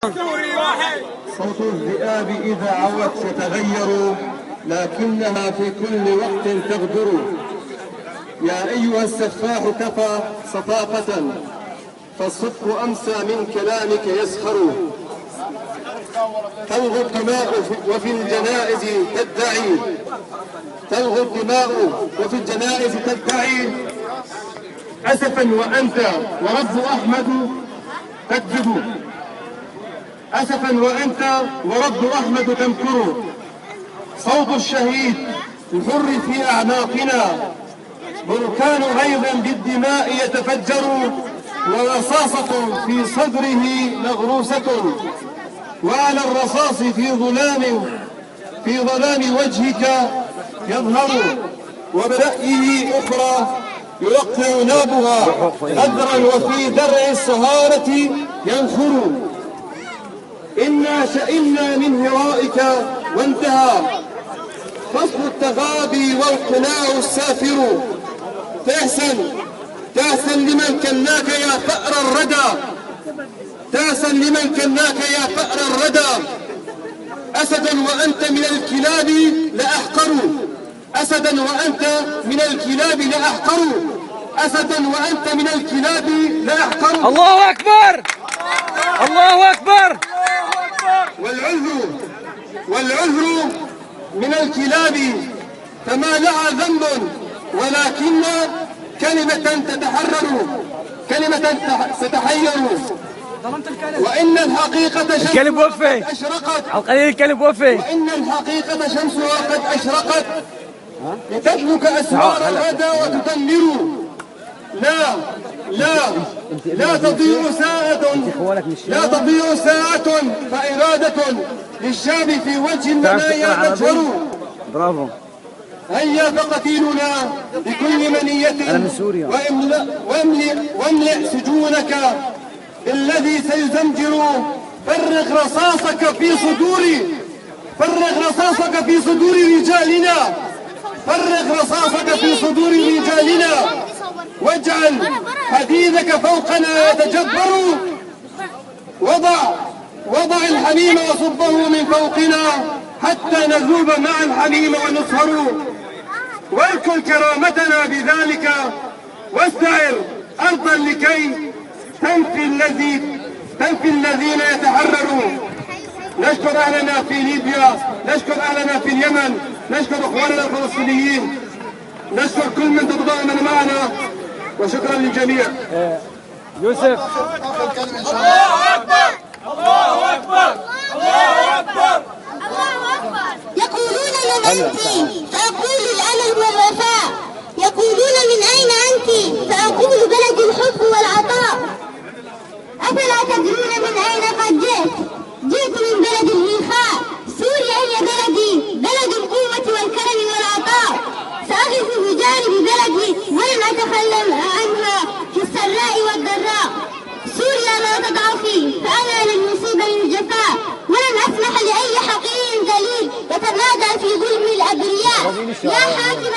صوت الذئاب إذا عوت تتغير، لكنها في كل وقت تغدر. يا أيها السفاح كفى صفاقة، فالصدق أمسى من كلامك يسخر. تلغى الدماء وفي الجنائز تدعي، تلغى الدماء وفي الجنائز تدعي، أسفا وأنت ورب أحمد تكذب. أسفا وأنت ورب أحمد تمكر. صوت الشهيد الحر في أعناقنا، بركان غيظ بالدماء يتفجر، ورصاصة في صدره مغروسة، وعلى الرصاص في ظلام وجهك يظهر، وبرأيه أخرى يوقع نابها غدرا، وفي درع السهارة ينخر. إنا شئنا من هرائك وانتهى فصل التغابي والقناع السافر. تأسا لمن كناك يا فأر الردى، تأسا لمن كناك يا فأر الردى. أسدا وأنت من الكلاب لأحقر، أسدا وأنت من الكلاب لأحقر، أسدا وأنت من الكلاب لأحقر. الله أكبر، الله أكبر. والعذر من الكلاب فما لها ذنب، ولكن كلمة تتحرر، كلمة ستحير. وإن الحقيقة شمسها قد أشرقت، القليل الكلب وفي. وإن الحقيقة شمسها قد أشرقت، لتدلك أسوار الردى وتدمر. لا تضيع ساعة فإرادة للشاب في وجه المنايا تجهر. برافو. هيا فقتيلنا بكل منية، واملئ سجونك الذي سيزمجر. فرغ رصاصك في صدور رجالنا، فرغ رصاصك في صدور رجالنا، واجعل حديدك فوقنا يتجبر. وضع الحميم وصبه من فوقنا، حتى نذوب مع الحميم ونسهر. واذكر كرامتنا بذلك، واستعر أرضا لكي تنفي الذين يتحررون. نشكر أهلنا في ليبيا، نشكر أهلنا في اليمن، نشكر إخواننا الفلسطينيين، نشكر كل من تضامن معنا، وشكرا للجميع. يوسف. الله أكبر، الله أكبر، الله أكبر، الله أكبر. يقولون من أنت؟ فأقول الأمل والوفاء. يقولون من أين أنت؟ فأقول بلد الحب والعطاء. أفلا تدرون من أين قد جئت؟ جئت من بلد الميخاء. سوريا هي بلدي، بلد القوة والكرم والعطاء. سأغث بجانب بلدي ولن أتخلى عنها في السراء والضراء. سوريا لا تضعفي، فأنا لن يصيبني الجفاء، ولن أسمح لأي حقير ذليل يتمادى في ظلم الأبرياء. يا حاكم